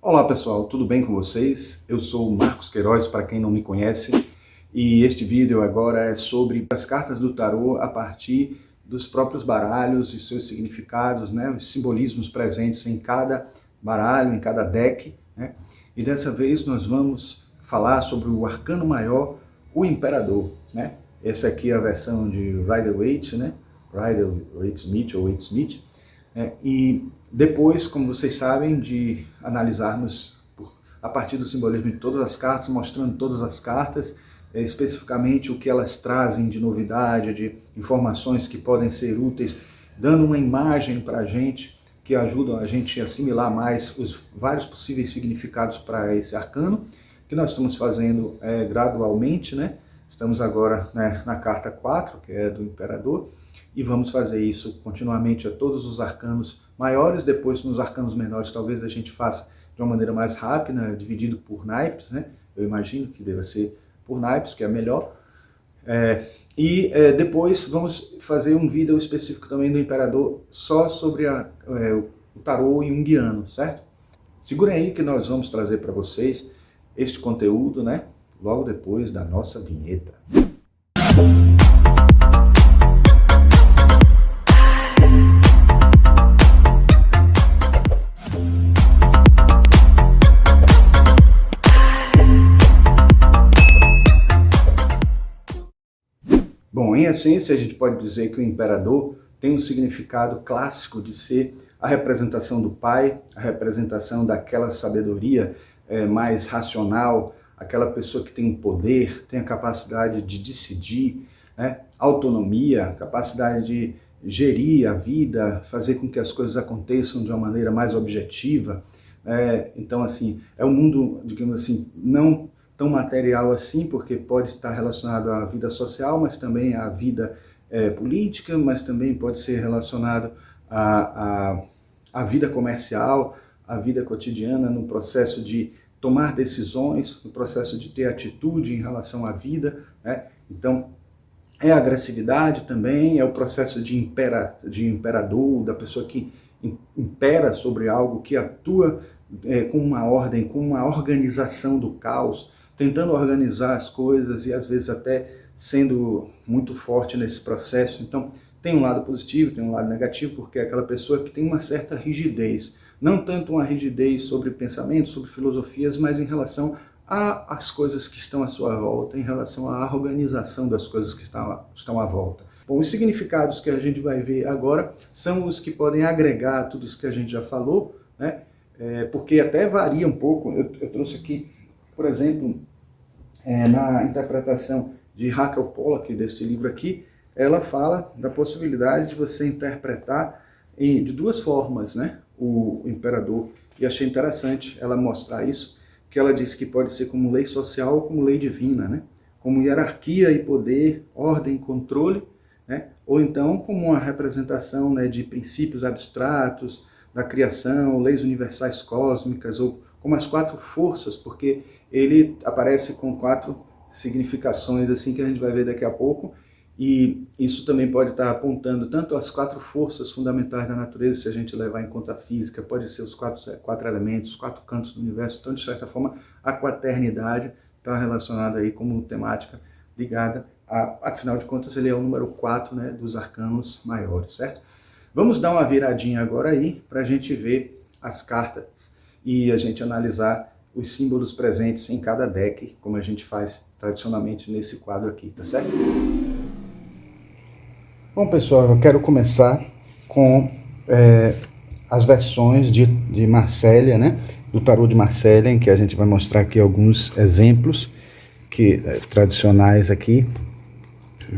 Olá pessoal, tudo bem com vocês? Eu sou o Marcos Queiroz, para quem não me conhece, e este vídeo agora é sobre as cartas do tarô a partir dos próprios baralhos e seus significados, né? Os simbolismos presentes em cada baralho, em cada deck, né? E dessa vez nós vamos falar sobre o arcano maior, o Imperador, né? Essa aqui é a versão de Rider-Waite, né? Rider-Waite-Smith ou Waite-Smith. E depois, como vocês sabem, de analisarmos a partir do simbolismo de todas as cartas, mostrando todas as cartas, especificamente o que elas trazem de novidade, de informações que podem ser úteis, dando uma imagem para a gente, que ajudam a gente a assimilar mais os vários possíveis significados para esse arcano, que nós estamos fazendo gradualmente, né? Estamos agora, né, na carta 4, que é do Imperador, e vamos fazer isso continuamente a todos os arcanos maiores. Depois, nos arcanos menores, talvez a gente faça de uma maneira mais rápida, dividido por naipes, né? Eu imagino que deva ser por naipes, que é melhor. Depois vamos fazer um vídeo específico também do Imperador, só sobre o tarô junguiano, certo? Segurem aí que nós vamos trazer para vocês este conteúdo, né? Logo depois da nossa vinheta. Bom, em essência, a gente pode dizer que o Imperador tem um significado clássico de ser a representação do pai, a representação daquela sabedoria mais racional, aquela pessoa que tem poder, tem a capacidade de decidir, né? Autonomia, capacidade de gerir a vida, fazer com que as coisas aconteçam de uma maneira mais objetiva. Então, assim, é um mundo, digamos assim, não tão material assim, porque pode estar relacionado à vida social, mas também à vida política, mas também pode ser relacionado à vida comercial, à vida cotidiana, no processo de tomar decisões, no processo de ter atitude em relação à vida, né? Então, é a agressividade também, é o processo de imperador, da pessoa que impera sobre algo, que atua com uma ordem, com uma organização do caos, tentando organizar as coisas e às vezes até sendo muito forte nesse processo. Então, tem um lado positivo, tem um lado negativo, porque é aquela pessoa que tem uma certa rigidez. Não tanto uma rigidez sobre pensamentos, sobre filosofias, mas em relação às coisas que estão à sua volta, em relação à organização das coisas que estão à volta. Bom, os significados que a gente vai ver agora são os que podem agregar tudo isso que a gente já falou, né? Porque até varia um pouco. Eu trouxe aqui, por exemplo, na interpretação de Raquel Pollack, deste livro aqui, ela fala da possibilidade de você interpretar de duas formas, né, o Imperador. E achei interessante ela mostrar isso, que ela diz que pode ser como lei social ou como lei divina, né, como hierarquia e poder, ordem e controle, né, ou então como uma representação, né, de princípios abstratos da criação, leis universais cósmicas, ou como as quatro forças, porque ele aparece com quatro significações assim que a gente vai ver daqui a pouco, e isso também pode estar apontando tanto as quatro forças fundamentais da natureza, se a gente levar em conta a física, pode ser os quatro elementos, os quatro cantos do universo. Então, de certa forma, a quaternidade está relacionada aí como temática ligada afinal de contas, ele é o número 4, né, dos arcanos maiores, certo? Vamos dar uma viradinha agora aí para a gente ver as cartas e a gente analisar os símbolos presentes em cada deck, como a gente faz tradicionalmente nesse quadro aqui, tá certo? Bom, pessoal, eu quero começar com as versões de Marsella, né? Do tarô de Marsella, em que a gente vai mostrar aqui alguns exemplos tradicionais aqui,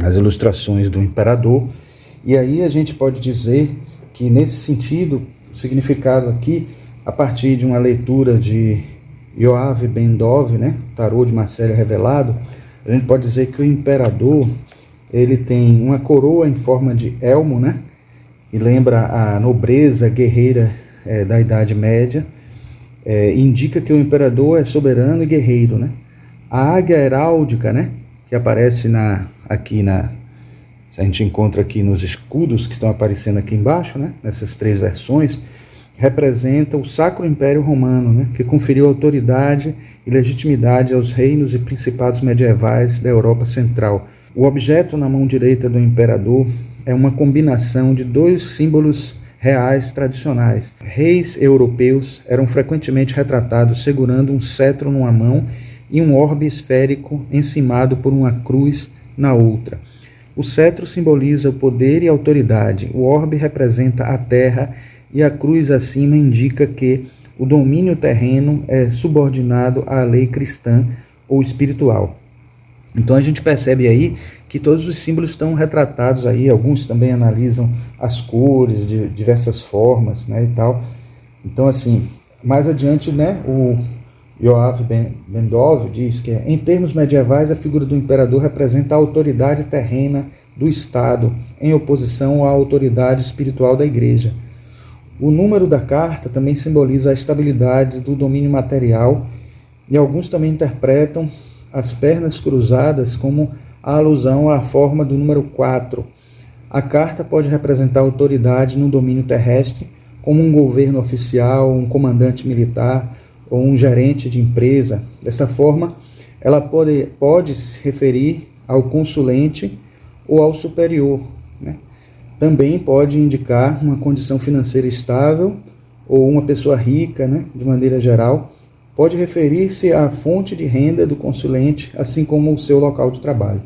as ilustrações do Imperador. E aí a gente pode dizer que, nesse sentido, o significado aqui, a partir de uma leitura de Yoav Ben-Dov, né, tarô de Marsella revelado, a gente pode dizer que o Imperador, ele tem uma coroa em forma de elmo, né, e lembra a nobreza guerreira da Idade Média, indica que o Imperador é soberano e guerreiro, né. A águia heráldica, né, que aparece a gente encontra aqui nos escudos que estão aparecendo aqui embaixo, né, nessas três versões, representa o Sacro Império Romano, né, que conferiu autoridade e legitimidade aos reinos e principados medievais da Europa Central. O objeto na mão direita do imperador é uma combinação de dois símbolos reais tradicionais. Reis europeus eram frequentemente retratados segurando um cetro numa mão e um orbe esférico encimado por uma cruz na outra. O cetro simboliza o poder e a autoridade, o orbe representa a terra e a cruz acima indica que o domínio terreno é subordinado à lei cristã ou espiritual. Então a gente percebe aí que todos os símbolos estão retratados aí, alguns também analisam as cores de diversas formas, né, e tal. Então assim, mais adiante, né, o Yoav Ben-Dov diz que em termos medievais a figura do imperador representa a autoridade terrena do Estado em oposição à autoridade espiritual da Igreja. O número da carta também simboliza a estabilidade do domínio material e alguns também interpretam as pernas cruzadas como a alusão à forma do número 4. A carta pode representar autoridade no domínio terrestre, como um governo oficial, um comandante militar ou um gerente de empresa. Desta forma, ela pode se referir ao consulente ou ao superior, né? Também pode indicar uma condição financeira estável ou uma pessoa rica, né, de maneira geral. Pode referir-se à fonte de renda do consulente, assim como o seu local de trabalho.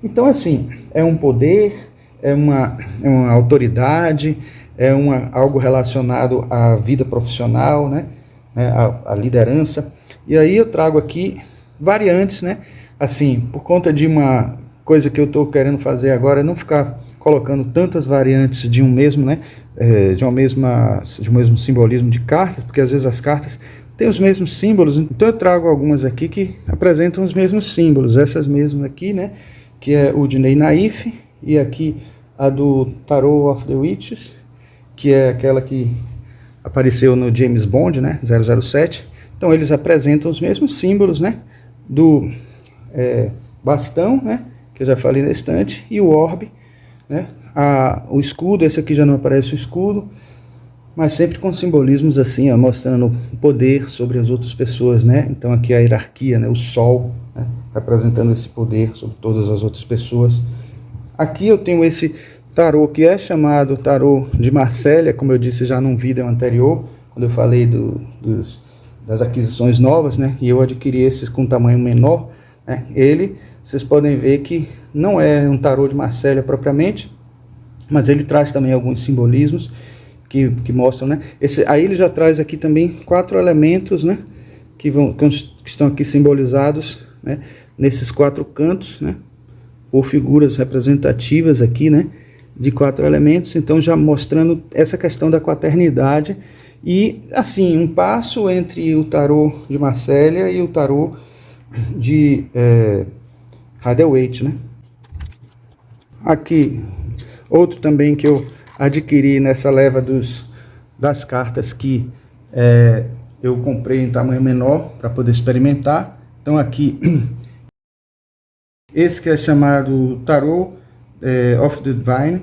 Então, assim, é um poder, é uma autoridade, algo relacionado à vida profissional, né, à liderança. E aí eu trago aqui variantes, né, assim, por conta de uma coisa que eu estou querendo fazer agora, não ficar colocando tantas variantes de um mesmo, né, de um mesmo simbolismo de cartas, porque às vezes as cartas têm os mesmos símbolos, então eu trago algumas aqui que apresentam os mesmos símbolos, essas mesmas aqui, né, que é o de Ney Naif, e aqui a do Tarot of the Witches, que é aquela que apareceu no James Bond, né, 007, então eles apresentam os mesmos símbolos, né, do bastão, né, que eu já falei na estante, e o orbe, né? O escudo, esse aqui já não aparece o escudo, mas sempre com simbolismos assim, ó, mostrando o poder sobre as outras pessoas, né? Então aqui a hierarquia, né? O sol, né? Representando esse poder sobre todas as outras pessoas. Aqui eu tenho esse tarô que é chamado tarô de Marsella, como eu disse já num vídeo anterior, quando eu falei das aquisições novas, né? E eu adquiri esses com tamanho menor, né? Vocês podem ver que não é um tarô de Marsella propriamente, mas ele traz também alguns simbolismos que mostram, né? Aí ele já traz aqui também 4 elementos, né? Que estão aqui simbolizados, né? Nesses 4 cantos, né? Por figuras representativas aqui, né? De 4 elementos, então já mostrando essa questão da quaternidade e, assim, um passo entre o tarô de Marsella e o tarô de Rider-Waite, né? Aqui, outro também que eu adquiri nessa leva das cartas que eu comprei em tamanho menor para poder experimentar. Então aqui, esse que é chamado Tarot of the Divine,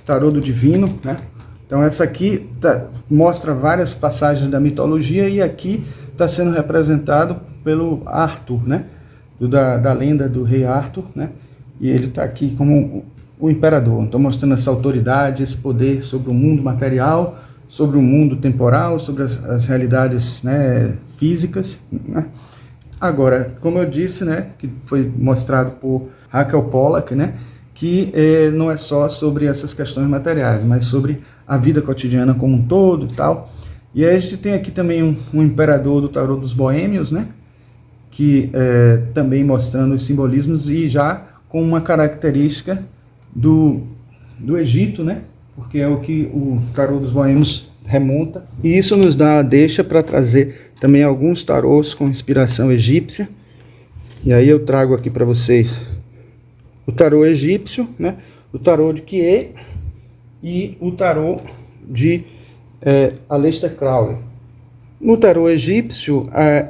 Tarot do Divino, né? Então essa aqui mostra várias passagens da mitologia e aqui está sendo representado pelo Arthur, né? Da lenda do rei Arthur, né? E ele está aqui como o imperador. Então mostrando essa autoridade, esse poder sobre o mundo material, sobre o mundo temporal, sobre as realidades, né, físicas, né? Agora, como eu disse, né, que foi mostrado por Raquel Pollack, né, que não é só sobre essas questões materiais, mas sobre a vida cotidiana como um todo e tal. E aí a gente tem aqui também um imperador do tarô dos boêmios, né, que também mostrando os simbolismos e já com uma característica do Egito, né, porque é o que o tarô dos boêmios remonta. E isso nos dá a deixa para trazer também alguns tarôs com inspiração egípcia. E aí eu trago aqui para vocês o tarô egípcio, né, o tarô de Kie e o tarô de Aleister Crowley. No tarô egípcio,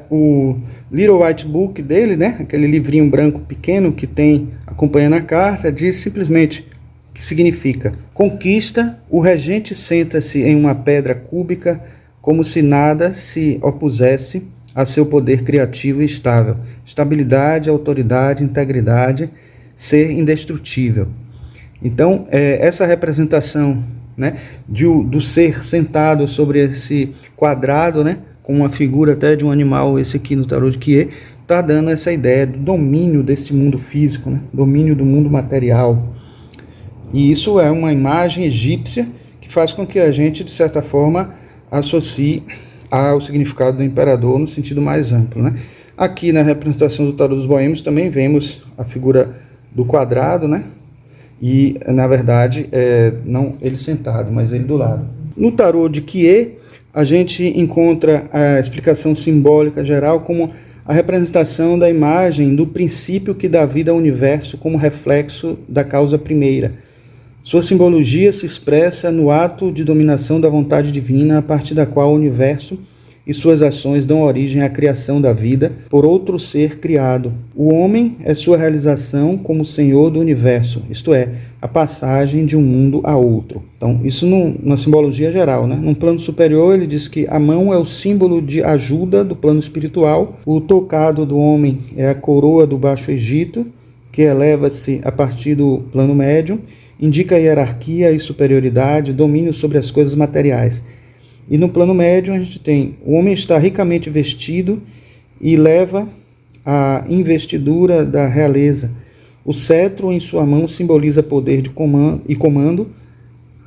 o Little White Book dele, né, aquele livrinho branco pequeno que tem acompanhando a carta, diz simplesmente que significa: conquista, o regente senta-se em uma pedra cúbica como se nada se opusesse a seu poder criativo e estável. Estabilidade, autoridade, integridade, ser indestrutível. Então, essa representação, né, do ser sentado sobre esse quadrado, né, com uma figura até de um animal, esse aqui no tarô de Kie, está dando essa ideia do domínio deste mundo físico, né, domínio do mundo material. E isso é uma imagem egípcia que faz com que a gente, de certa forma, associe ao significado do imperador no sentido mais amplo, né? Aqui na representação do tarô dos boêmios também vemos a figura do quadrado, né? E, na verdade, não ele sentado, mas ele do lado. No tarô de Kie, a gente encontra a explicação simbólica geral como a representação da imagem do princípio que dá vida ao universo como reflexo da causa primeira. Sua simbologia se expressa no ato de dominação da vontade divina, a partir da qual o universo e suas ações dão origem à criação da vida por outro ser criado. O homem é sua realização como senhor do universo, isto é, a passagem de um mundo a outro. Então, isso na simbologia geral, né? Num plano superior, ele diz que a mão é o símbolo de ajuda do plano espiritual, o tocado do homem é a coroa do Baixo Egito, que eleva-se a partir do plano médium, indica hierarquia e superioridade, domínio sobre as coisas materiais. E no plano médio a gente tem: o homem está ricamente vestido e leva a investidura da realeza. O cetro em sua mão simboliza poder de comando.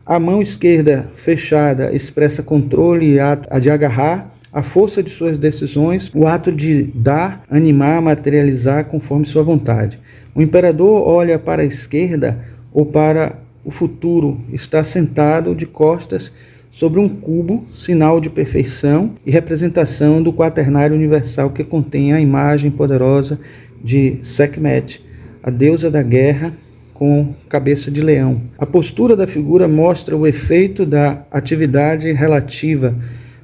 A mão esquerda fechada expressa controle e ato de agarrar, a força de suas decisões, o ato de dar, animar, materializar conforme sua vontade. O imperador olha para a esquerda ou para o futuro, está sentado de costas sobre um cubo, sinal de perfeição e representação do quaternário universal que contém a imagem poderosa de Sekhmet, a deusa da guerra com cabeça de leão. A postura da figura mostra o efeito da atividade relativa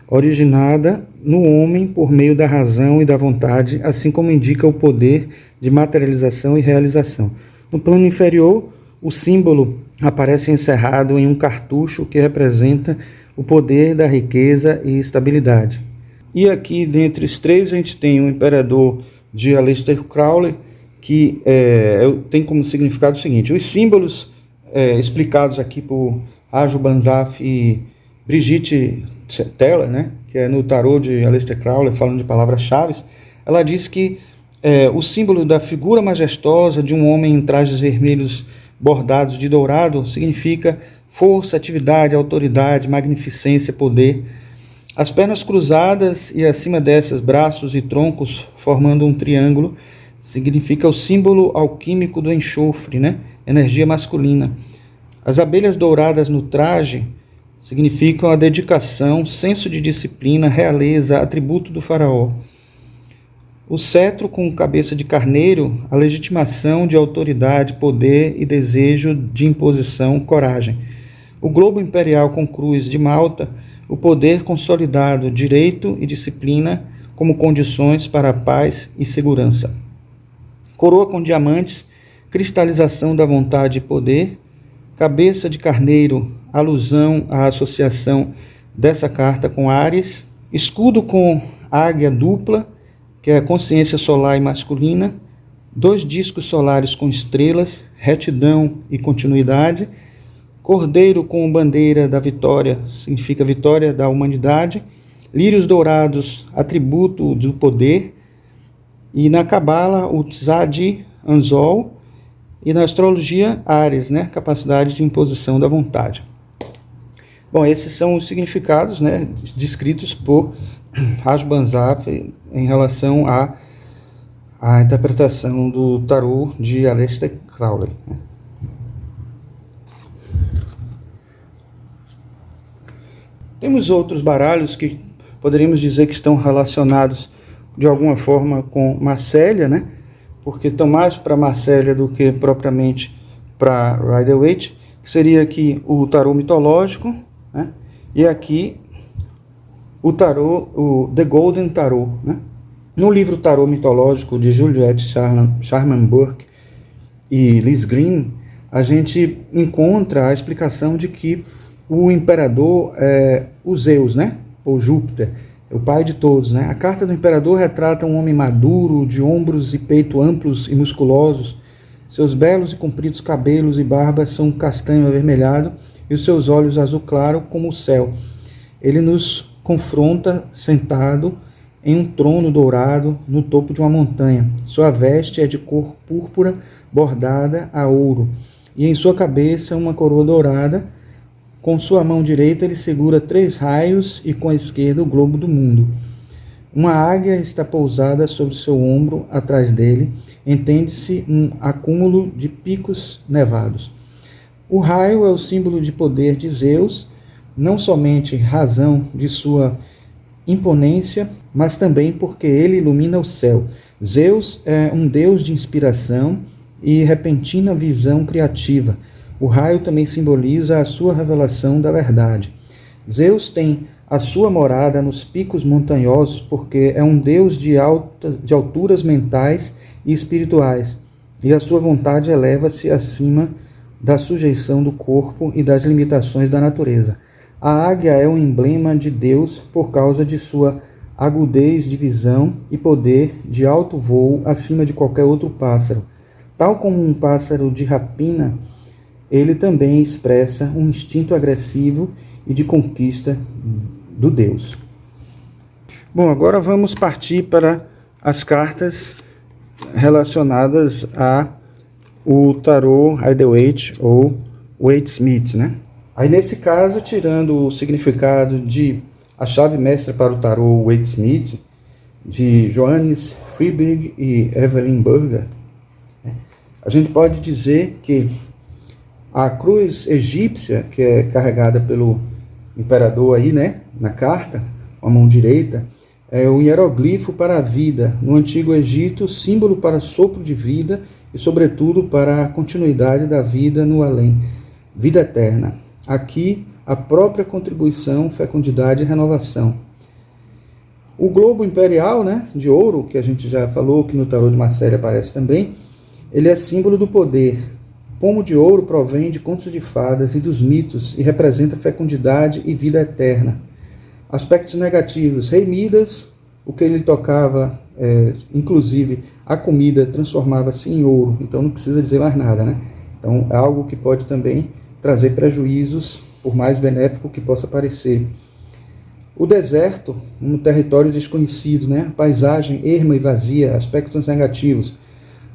originada no homem por meio da razão e da vontade, assim como indica o poder de materialização e realização. No plano inferior, o símbolo aparece encerrado em um cartucho que representa o poder da riqueza e estabilidade. E aqui, dentre os três, a gente tem o imperador de Aleister Crowley, que tem como significado o seguinte: os símbolos explicados aqui por Raju Banzaf e Brigitte Teller, né, que é no tarô de Aleister Crowley, falando de palavras-chave, ela diz que o símbolo da figura majestosa de um homem em trajes vermelhos bordados de dourado significa força, atividade, autoridade, magnificência, poder. As pernas cruzadas e acima dessas braços e troncos formando um triângulo significa o símbolo alquímico do enxofre, né? Energia masculina. As abelhas douradas no traje significam a dedicação, senso de disciplina, realeza, atributo do faraó. O cetro com cabeça de carneiro, a legitimação de autoridade, poder e desejo de imposição, coragem. O globo imperial com cruz de Malta, o poder consolidado, direito e disciplina como condições para a paz e segurança. Coroa com diamantes, cristalização da vontade e poder. Cabeça de carneiro, alusão à associação dessa carta com Áries. Escudo com águia dupla, que é a consciência solar e masculina, 2 discos solares com estrelas, retidão e continuidade, cordeiro com bandeira da vitória, significa vitória da humanidade, lírios dourados, atributo do poder, e na Cabala o Tzadi Anzol, e na astrologia Áries, né, capacidade de imposição da vontade. Bom, esses são os significados, né, descritos por Raju Banzaf em relação à interpretação do tarô de Aleister Crowley. Temos outros baralhos que poderíamos dizer que estão relacionados de alguma forma com Marcélia, né? Porque estão mais para Marcélia do que propriamente para Rider-Waite, que seria aqui o tarô mitológico, né? E aqui o tarô, o The Golden Tarot, né? No livro Tarô Mitológico de Juliette Sharman Burke e Liz Green, a gente encontra a explicação de que o imperador é o Zeus, né? Ou Júpiter, é o pai de todos, né? A carta do imperador retrata um homem maduro, de ombros e peito amplos e musculosos. Seus belos e compridos cabelos e barba são castanho avermelhado e os seus olhos azul claro como o céu. Ele nos confronta sentado em um trono dourado no topo de uma montanha. Sua veste é de cor púrpura bordada a ouro, e em sua cabeça uma coroa dourada. Com sua mão direita ele segura 3 raios e com a esquerda o globo do mundo. Uma águia está pousada sobre seu ombro atrás dele, entende-se um acúmulo de picos nevados. O raio é o símbolo de poder de Zeus, não somente razão de sua imponência, mas também porque ele ilumina o céu. Zeus é um deus de inspiração e repentina visão criativa. O raio também simboliza a sua revelação da verdade. Zeus tem a sua morada nos picos montanhosos porque é um deus de alturas mentais e espirituais, e a sua vontade eleva-se acima da sujeição do corpo e das limitações da natureza. A águia é um emblema de Deus por causa de sua agudez de visão e poder de alto voo acima de qualquer outro pássaro. Tal como um pássaro de rapina, ele também expressa um instinto agressivo e de conquista do Deus. Bom, agora vamos partir para as cartas relacionadas a o tarô Rider-Waite ou Waite-Smith, né? Aí nesse caso, tirando o significado de a chave mestra para o tarô Waite-Smith, de Johannes Friedrich e Evelyn Burger, a gente pode dizer que a cruz egípcia, que é carregada pelo imperador aí, né, na carta, com a mão direita, é o hieroglifo para a vida, no Antigo Egito, símbolo para sopro de vida e, sobretudo, para a continuidade da vida no além, vida eterna. Aqui, a própria contribuição, fecundidade e renovação. O globo imperial, né, de ouro, que a gente já falou, que no tarô de Marseille aparece também, ele é símbolo do poder. Pomo de ouro provém de contos de fadas e dos mitos e representa fecundidade e vida eterna. Aspectos negativos: Rei Midas, o que ele tocava, inclusive a comida, transformava-se em ouro, então não precisa dizer mais nada, né? Então é algo que pode também trazer prejuízos, por mais benéfico que possa parecer. O deserto, um território desconhecido, né? Paisagem erma e vazia, aspectos negativos.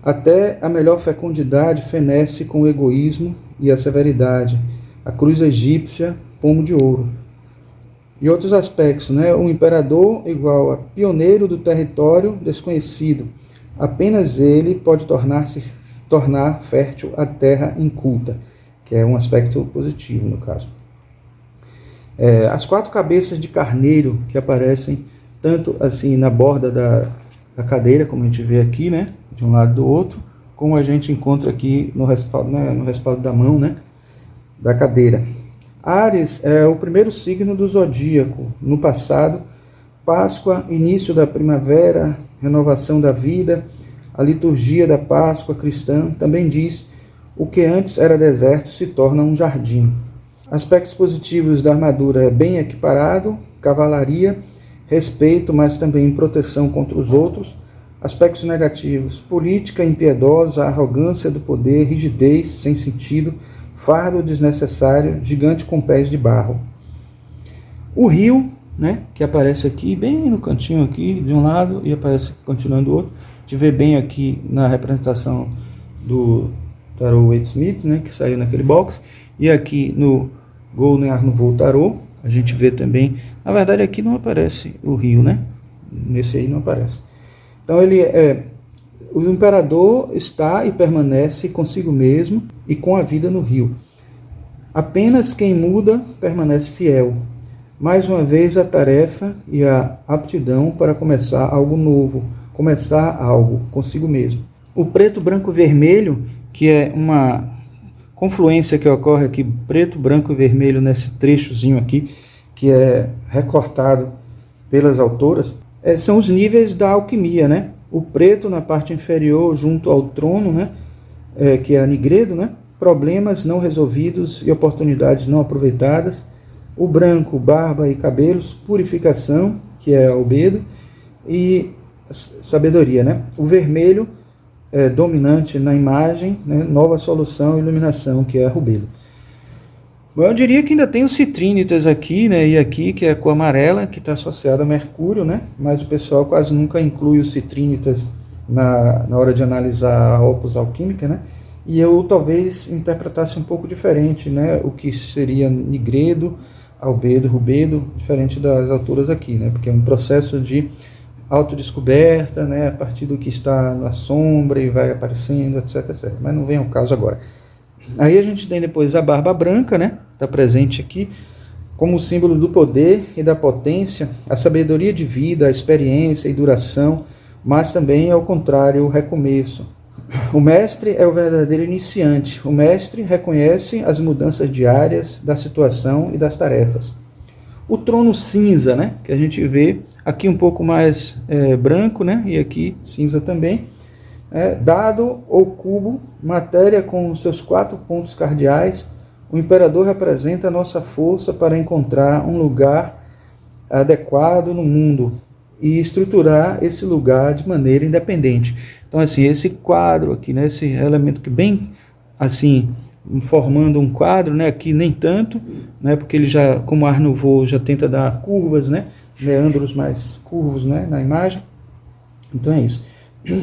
Até a melhor fecundidade fenece com o egoísmo e a severidade. A cruz egípcia, pomo de ouro. E outros aspectos, né? O imperador igual a pioneiro do território desconhecido. Apenas ele pode tornar fértil a terra inculta, que é um aspecto positivo no caso. As 4 cabeças de carneiro que aparecem tanto assim na borda da cadeira, como a gente vê aqui, né? De um lado do outro, como a gente encontra aqui no respaldo, né? No respaldo da mão, né? Da cadeira. Áries é o primeiro signo do zodíaco. No passado, Páscoa, início da primavera, renovação da vida. A liturgia da Páscoa cristã também diz: o que antes era deserto se torna um jardim. Aspectos positivos da armadura é bem equiparado, cavalaria, respeito, mas também proteção contra os outros. Aspectos negativos: política impiedosa, arrogância do poder, rigidez sem sentido, fardo desnecessário, gigante com pés de barro. O rio, né, que aparece aqui, bem no cantinho aqui, de um lado, e aparece continuando do outro. A gente vê bem aqui na representação do tarô Waite-Smith, né, que saiu naquele box. E aqui no Golden Art Nouveau Tarot, a gente vê também. Na verdade, aqui não aparece o rio, né? Nesse aí não aparece. Então, o imperador está e permanece consigo mesmo e com a vida no rio. Apenas quem muda permanece fiel. Mais uma vez, a tarefa e a aptidão para começar algo novo, começar algo consigo mesmo. O preto, branco, vermelho, que é uma confluência que ocorre aqui, preto, branco e vermelho, nesse trechozinho aqui, que é recortado pelas autoras, são os níveis da alquimia, né? O preto na parte inferior, junto ao trono, né? Que é a Nigredo, né? problemas não resolvidos e oportunidades não aproveitadas. O branco, barba e cabelos, purificação, que é albedo, e sabedoria, né? O vermelho é dominante na imagem, né? Nova solução e iluminação, que é rubelo. Bom, eu diria que ainda tem os citrinitas aqui, né? E aqui, que é a cor amarela, que está associada a mercúrio, né? Mas o pessoal quase nunca inclui os citrinitas na hora de analisar a opus alquímica, né? E eu talvez interpretasse um pouco diferente, né? O que seria nigredo, albedo, rubedo, diferente das alturas aqui, né? Porque é um processo de autodescoberta, né? A partir do que está na sombra e vai aparecendo, etc, etc. Mas não vem ao caso agora. Aí a gente tem depois a barba branca, né? Está presente aqui como símbolo do poder e da potência, a sabedoria de vida, a experiência e duração, mas também, ao contrário, o recomeço. O mestre é o verdadeiro iniciante. O mestre reconhece as mudanças diárias da situação e das tarefas. O trono cinza, né? Que a gente vê aqui um pouco mais branco, né? E aqui cinza também. Dado ou cubo, matéria com seus 4 pontos cardeais, o imperador representa a nossa força para encontrar um lugar adequado no mundo e estruturar esse lugar de maneira independente. Então, assim, esse quadro aqui, né, esse elemento que bem, assim, formando um quadro, né, aqui nem tanto, né, porque ele já, como Art Nouveau, já tenta dar curvas, né, meandros mais curvos, né, na imagem. Então é isso.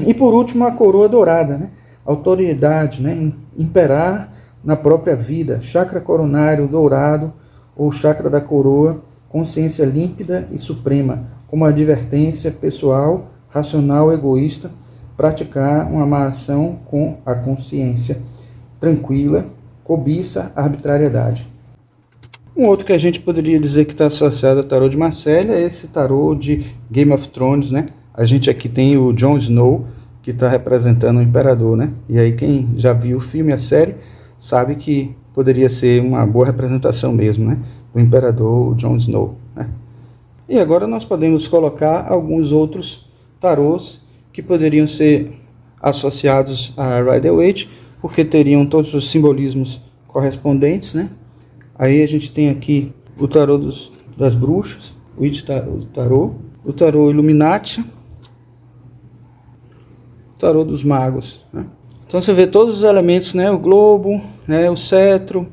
E por último, a coroa dourada, né, autoridade, né, imperar na própria vida, chakra coronário dourado ou chakra da coroa, consciência límpida e suprema, como advertência pessoal, racional, egoísta, praticar uma ação com a consciência tranquila, cobiça, arbitrariedade. Um outro que a gente poderia dizer que está associado ao tarô de Marselha é esse tarô de Game of Thrones, né? A gente aqui tem o Jon Snow, que está representando o imperador, né? E aí quem já viu o filme, a série, sabe que poderia ser uma boa representação mesmo, né? O imperador, o Jon Snow, né? E agora nós podemos colocar alguns outros tarôs que poderiam ser associados a Rider-Waite, porque teriam todos os simbolismos correspondentes, né? Aí a gente tem aqui o tarô das bruxas, o tarô, o tarô Illuminati, o tarô dos magos, né? Então você vê todos os elementos, né? O globo, né? O cetro,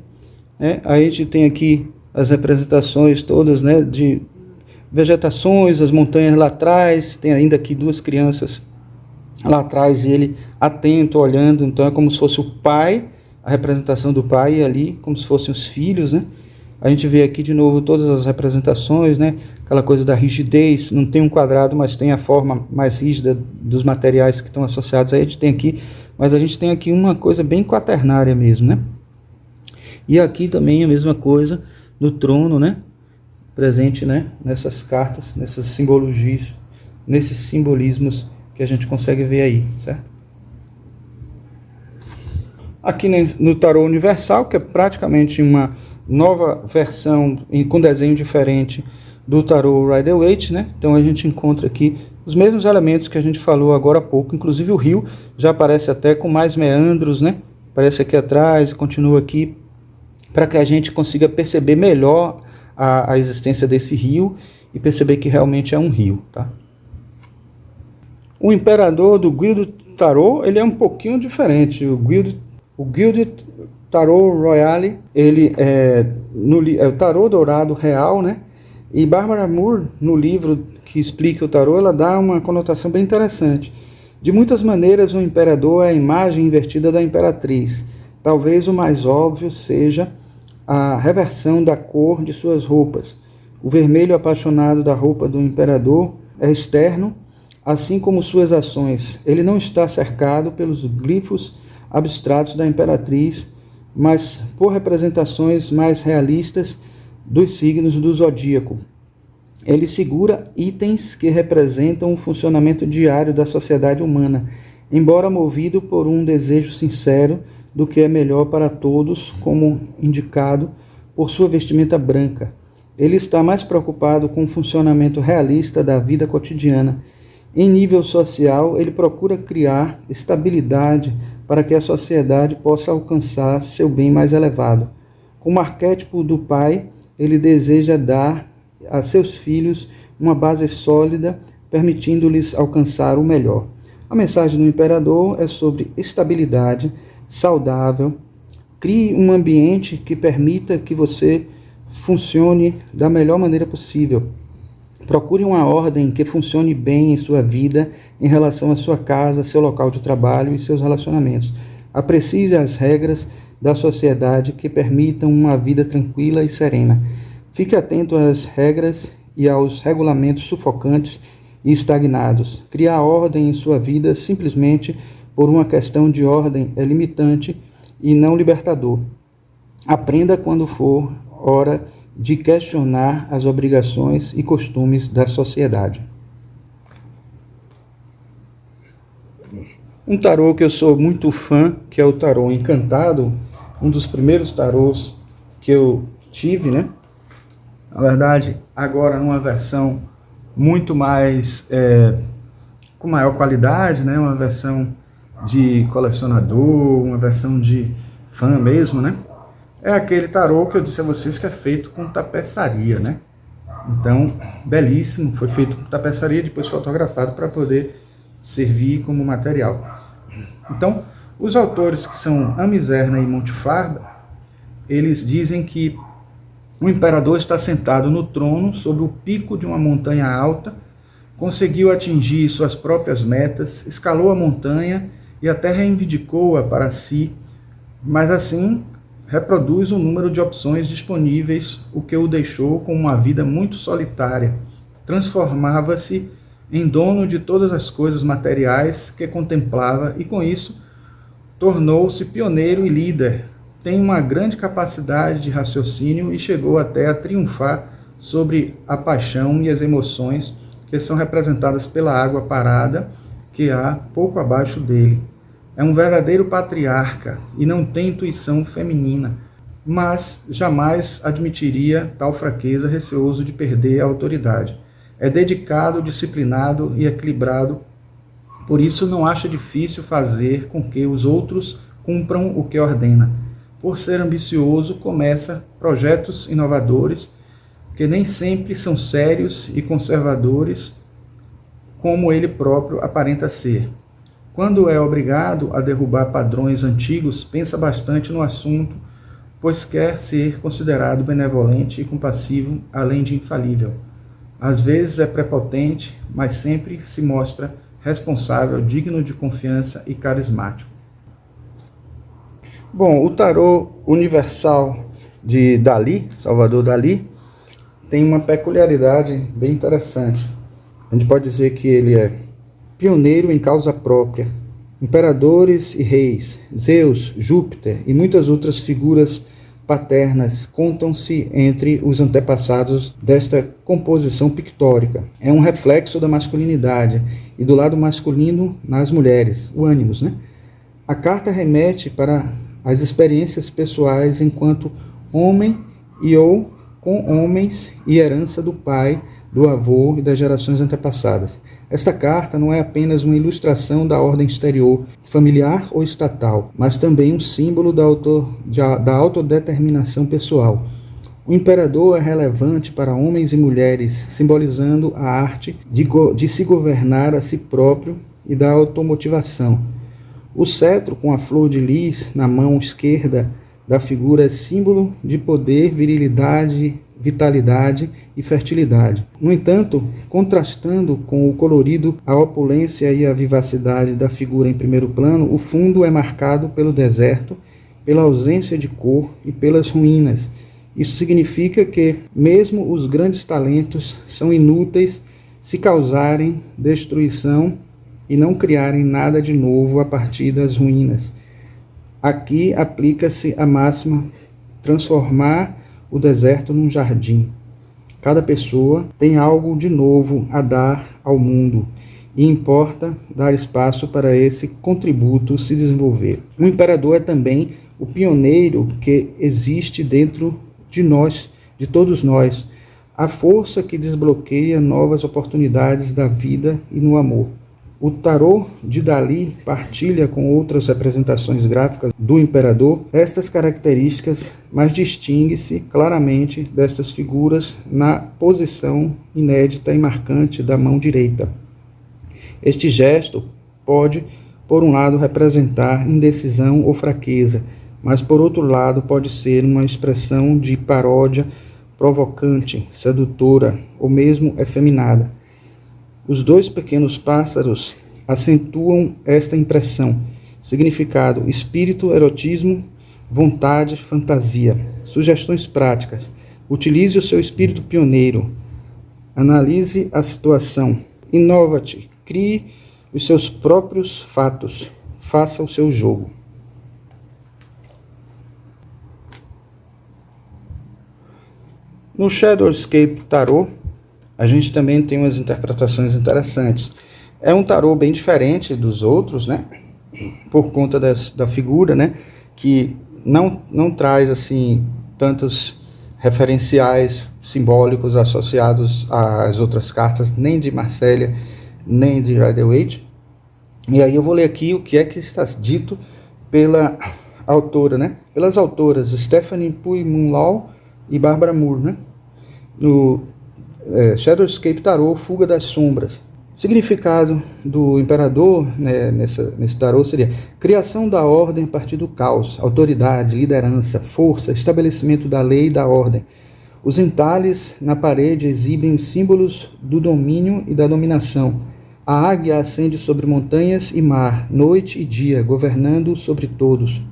né? Aí a gente tem aqui as representações todas, né? De vegetações, as montanhas lá atrás, tem ainda aqui 2 crianças lá atrás e ele atento, olhando, então é como se fosse o pai, a representação do pai, e ali como se fossem os filhos, né? A gente vê aqui de novo todas as representações, né? Aquela coisa da rigidez, não tem um quadrado, mas tem a forma mais rígida dos materiais que estão associados aí, a gente tem aqui, mas a gente tem aqui uma coisa bem quaternária mesmo, né? E aqui também a mesma coisa no trono, né? Presente, né? Nessas cartas, nessas simbologias, nesses simbolismos que a gente consegue ver aí, certo? Aqui no tarô universal, que é praticamente uma nova versão com desenho diferente do tarô Rider-Waite, né? Então a gente encontra aqui os mesmos elementos que a gente falou agora há pouco, inclusive o rio já aparece até com mais meandros, né? Aparece aqui atrás e continua aqui, para que a gente consiga perceber melhor a existência desse rio e perceber que realmente é um rio, tá? O imperador do Gilded Tarot, ele é um pouquinho diferente. O Gilded Tarot Royale, ele é o tarô dourado real, né? E Barbara Moore, no livro que explica o tarô, ela dá uma conotação bem interessante. De muitas maneiras, o imperador é a imagem invertida da imperatriz. Talvez o mais óbvio seja a reversão da cor de suas roupas. O vermelho apaixonado da roupa do imperador é externo, assim como suas ações. Ele não está cercado pelos glifos abstratos da imperatriz, mas por representações mais realistas dos signos do zodíaco. Ele segura itens que representam o funcionamento diário da sociedade humana, embora movido por um desejo sincero do que é melhor para todos, como indicado por sua vestimenta branca. Ele está mais preocupado com o funcionamento realista da vida cotidiana. Em nível social, ele procura criar estabilidade para que a sociedade possa alcançar seu bem mais elevado. Como arquétipo do pai, ele deseja dar a seus filhos uma base sólida, permitindo-lhes alcançar o melhor. A mensagem do imperador é sobre estabilidade saudável. Crie um ambiente que permita que você funcione da melhor maneira possível. Procure uma ordem que funcione bem em sua vida em relação à sua casa, seu local de trabalho e seus relacionamentos. Aprecie as regras da sociedade que permitam uma vida tranquila e serena. Fique atento às regras e aos regulamentos sufocantes e estagnados. Criar ordem em sua vida simplesmente por uma questão de ordem é limitante e não libertador. Aprenda quando for hora de questionar as obrigações e costumes da sociedade. Um tarô que eu sou muito fã, que é o tarô Encantado, um dos primeiros tarôs que eu tive, né? Na verdade, agora numa versão muito mais, com maior qualidade, né? Uma versão de colecionador, uma versão de fã mesmo, né? É aquele tarô que eu disse a vocês que é feito com tapeçaria, né? Então, belíssimo, foi feito com tapeçaria, depois fotografado para poder servir como material. Então, os autores que são Amiserna e Montefarba, eles dizem que o imperador está sentado no trono sobre o pico de uma montanha alta, conseguiu atingir suas próprias metas, escalou a montanha e até reivindicou-a para si, mas assim reproduz o número de opções disponíveis, o que o deixou com uma vida muito solitária. Transformava-se em dono de todas as coisas materiais que contemplava e, com isso, tornou-se pioneiro e líder. Tem uma grande capacidade de raciocínio e chegou até a triunfar sobre a paixão e as emoções que são representadas pela água parada que há pouco abaixo dele. É um verdadeiro patriarca e não tem intuição feminina, mas jamais admitiria tal fraqueza, receoso de perder a autoridade. É dedicado, disciplinado e equilibrado, por isso não acha difícil fazer com que os outros cumpram o que ordena. Por ser ambicioso, começa projetos inovadores que nem sempre são sérios e conservadores, como ele próprio aparenta ser. Quando é obrigado a derrubar padrões antigos, pensa bastante no assunto, pois quer ser considerado benevolente e compassivo, além de infalível. Às vezes é prepotente, mas sempre se mostra responsável, digno de confiança e carismático. Bom, o tarô universal de Dalí, Salvador Dalí, tem uma peculiaridade bem interessante. A gente pode dizer que ele é pioneiro em causa própria. Imperadores e reis, Zeus, Júpiter e muitas outras figuras paternas contam-se entre os antepassados desta composição pictórica. É um reflexo da masculinidade e do lado masculino nas mulheres, o ânimos, né? A carta remete para as experiências pessoais enquanto homem e ou com homens e herança do pai, do avô e das gerações antepassadas. Esta carta não é apenas uma ilustração da ordem exterior, familiar ou estatal, mas também um símbolo da autodeterminação pessoal. O imperador é relevante para homens e mulheres, simbolizando a arte de se governar a si próprio e da automotivação. O cetro com a flor de lis na mão esquerda da figura é símbolo de poder, virilidade, vitalidade e fertilidade. No entanto, contrastando com o colorido, a opulência e a vivacidade da figura em primeiro plano, o fundo é marcado pelo deserto, pela ausência de cor e pelas ruínas. Isso significa que, mesmo os grandes talentos são inúteis se causarem destruição e não criarem nada de novo a partir das ruínas. Aqui aplica-se a máxima transformar o deserto num jardim. Cada pessoa tem algo de novo a dar ao mundo e importa dar espaço para esse contributo se desenvolver. O imperador é também o pioneiro que existe dentro de nós, de todos nós, a força que desbloqueia novas oportunidades da vida e no amor. O tarô de Dali partilha com outras representações gráficas do imperador estas características, mas distingue-se claramente destas figuras na posição inédita e marcante da mão direita. Este gesto pode, por um lado, representar indecisão ou fraqueza, mas por outro lado pode ser uma expressão de paródia provocante, sedutora ou mesmo efeminada. Os dois pequenos pássaros acentuam esta impressão. Significado: espírito, erotismo, vontade, fantasia. Sugestões práticas: utilize o seu espírito pioneiro. Analise a situação. Inova-te. Crie os seus próprios fatos. Faça o seu jogo. No Shadowscape Tarot, a gente também tem umas interpretações interessantes. É um tarô bem diferente dos outros, né? Por conta da figura, né? Que não traz assim tantos referenciais simbólicos associados às outras cartas, nem de Marsella, nem de Rider-Waite. E aí eu vou ler aqui o que é que está dito pela autora, né? Pelas autoras Stephanie Puy-Munlaw e Barbara Moore, né? No Shadowscape Tarot, Fuga das Sombras. Significado do imperador, né, nesse tarô seria: criação da ordem a partir do caos, autoridade, liderança, força, estabelecimento da lei e da ordem. Os entalhes na parede exibem os símbolos do domínio e da dominação. A águia ascende sobre montanhas e mar, noite e dia, governando sobre todos.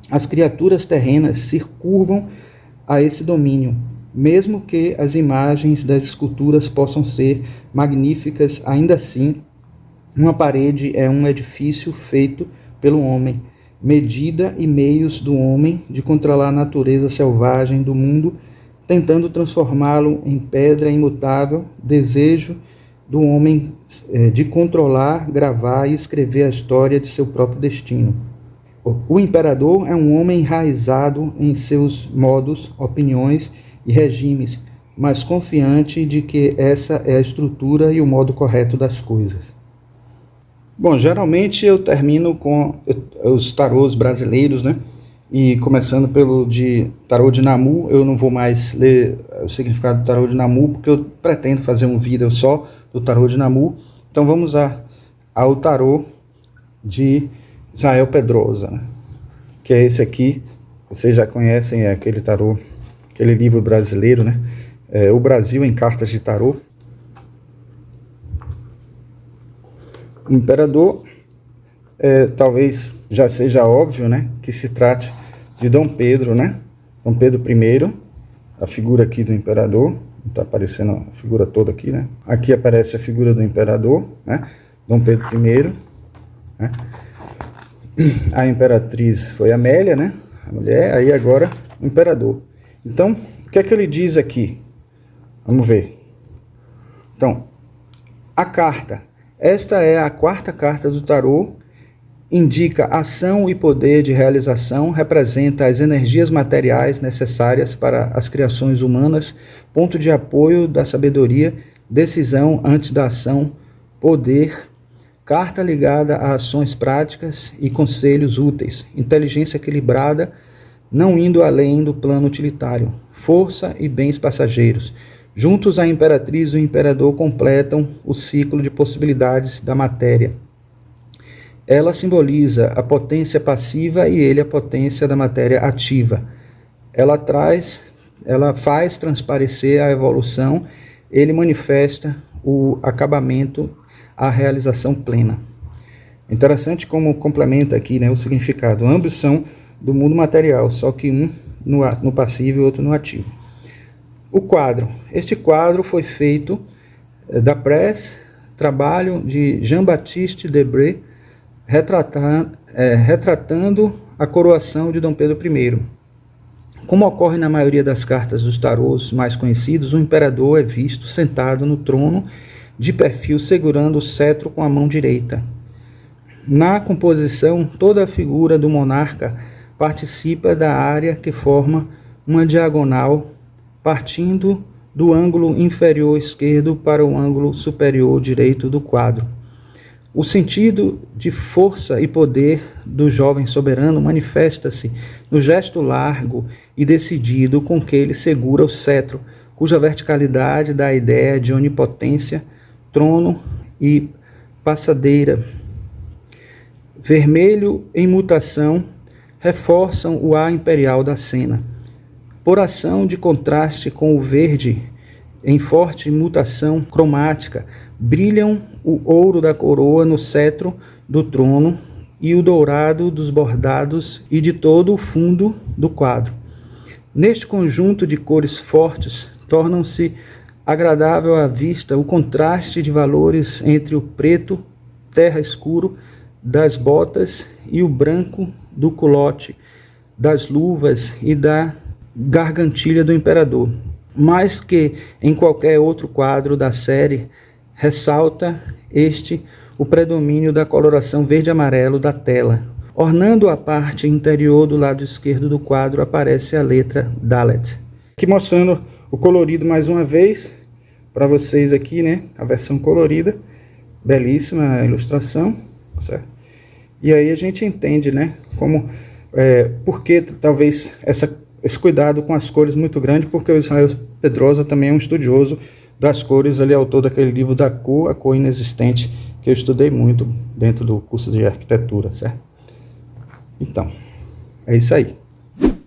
As criaturas terrenas se curvam a esse domínio, mesmo que as imagens das esculturas possam ser magníficas, ainda assim, uma parede é um edifício feito pelo homem, medida e meios do homem de controlar a natureza selvagem do mundo, tentando transformá-lo em pedra imutável, desejo do homem de controlar, gravar e escrever a história de seu próprio destino. O imperador é um homem enraizado em seus modos, opiniões e regimes, mas confiante de que essa é a estrutura e o modo correto das coisas. Bom, geralmente eu termino com os tarôs brasileiros, né? E começando pelo tarô de Namu, eu não vou mais ler o significado do tarô de Namu, porque eu pretendo fazer um vídeo só do tarô de Namu. Então vamos ao tarô de Israel Pedrosa, né? Que é esse aqui, vocês já conhecem, é aquele tarô, aquele livro brasileiro, né? O Brasil em Cartas de Tarô. O imperador, talvez já seja óbvio, né? Que se trate de Dom Pedro, né? Dom Pedro I, a figura aqui do imperador. Está aparecendo a figura toda aqui, né? Aqui aparece a figura do imperador, né? Dom Pedro I, né? A imperatriz foi Amélia, né? A mulher, aí agora o imperador. Então, o que é que ele diz aqui? Vamos ver. Então, a carta. Esta é a quarta carta do tarô. Indica ação e poder de realização, representa as energias materiais necessárias para as criações humanas, ponto de apoio da sabedoria, decisão antes da ação, poder, carta ligada a ações práticas e conselhos úteis, inteligência equilibrada, não indo além do plano utilitário, força e bens passageiros. Juntos a imperatriz e o imperador completam o ciclo de possibilidades da matéria. Ela simboliza a potência passiva e ele a potência da matéria ativa. Ela faz transparecer a evolução, ele manifesta o acabamento, a realização plena. Interessante como complementa aqui, né, o significado. Ambos são do mundo material, só que um no passivo e outro no ativo. O quadro. Este quadro foi feito da Presse, trabalho de Jean-Baptiste Debré, retratando a coroação de Dom Pedro I. Como ocorre na maioria das cartas dos tarôs mais conhecidos, o imperador é visto sentado no trono, de perfil, segurando o cetro com a mão direita. Na composição, toda a figura do monarca participa da área que forma uma diagonal, partindo do ângulo inferior esquerdo para o ângulo superior direito do quadro. O sentido de força e poder do jovem soberano manifesta-se no gesto largo e decidido com que ele segura o cetro, cuja verticalidade dá a ideia de onipotência, trono e passadeira. Vermelho em mutação reforçam o ar imperial da cena. Por ação de contraste com o verde, em forte mutação cromática, brilham o ouro da coroa no cetro do trono e o dourado dos bordados e de todo o fundo do quadro. Neste conjunto de cores fortes, tornam-se agradável à vista o contraste de valores entre o preto, terra escuro, das botas e o branco do culote, das luvas e da gargantilha do imperador. Mais que em qualquer outro quadro da série, ressalta este o predomínio da coloração verde-amarelo da tela. Ornando a parte interior do lado esquerdo do quadro aparece a letra Dalet. Aqui mostrando o colorido mais uma vez para vocês aqui, né? A versão colorida, belíssima a ilustração, certo? E aí a gente entende, né? Como, por que talvez esse cuidado com as cores muito grande, porque o Israel Pedrosa também é um estudioso das cores, ele é autor daquele livro da cor, a cor inexistente, que eu estudei muito dentro do curso de arquitetura, certo? Então, é isso aí.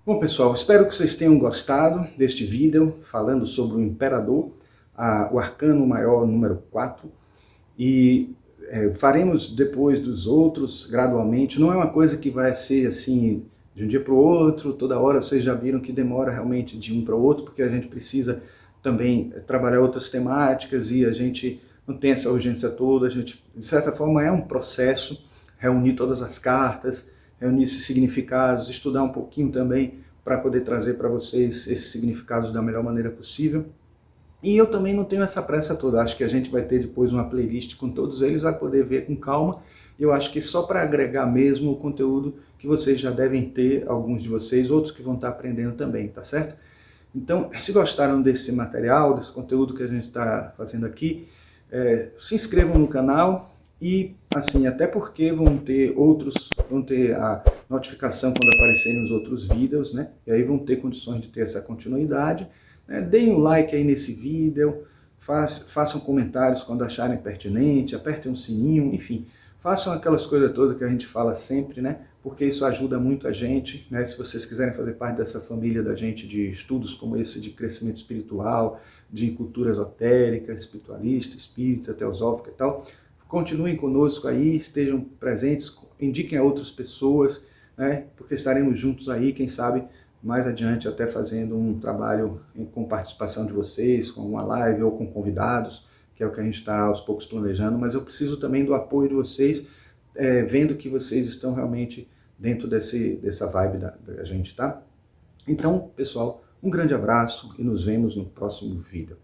Bom, pessoal, espero que vocês tenham gostado deste vídeo falando sobre o Imperador, o Arcano Maior número 4, e faremos depois dos outros gradualmente. Não é uma coisa que vai ser assim de um dia para o outro, toda hora. Vocês já viram que demora realmente de um para o outro, porque a gente precisa também trabalhar outras temáticas e a gente não tem essa urgência toda. A gente, de certa forma, é um processo, reunir todas as cartas, reunir esses significados, estudar um pouquinho também para poder trazer para vocês esses significados da melhor maneira possível. E eu também não tenho essa pressa toda, acho que a gente vai ter depois uma playlist com todos eles, vai poder ver com calma. Eu acho que só para agregar mesmo o conteúdo que vocês já devem ter, alguns de vocês, outros que vão estar aprendendo também, tá certo? Então, se gostaram desse material, desse conteúdo que a gente está fazendo aqui, se inscrevam no canal e, assim, até porque vão ter a notificação quando aparecerem os outros vídeos, né? E aí vão ter condições de ter essa continuidade. Deem um like aí nesse vídeo, façam comentários quando acharem pertinente, apertem um sininho, enfim, façam aquelas coisas todas que a gente fala sempre, né? Porque isso ajuda muito a gente, né? Se vocês quiserem fazer parte dessa família da gente de estudos como esse de crescimento espiritual, de cultura esotérica, espiritualista, espírita, teosófica e tal, continuem conosco aí, estejam presentes, indiquem a outras pessoas, né? Porque estaremos juntos aí, quem sabe mais adiante até fazendo um trabalho com participação de vocês, com uma live ou com convidados, que é o que a gente está aos poucos planejando, mas eu preciso também do apoio de vocês, vendo que vocês estão realmente dentro dessa vibe da gente, tá? Então, pessoal, um grande abraço e nos vemos no próximo vídeo.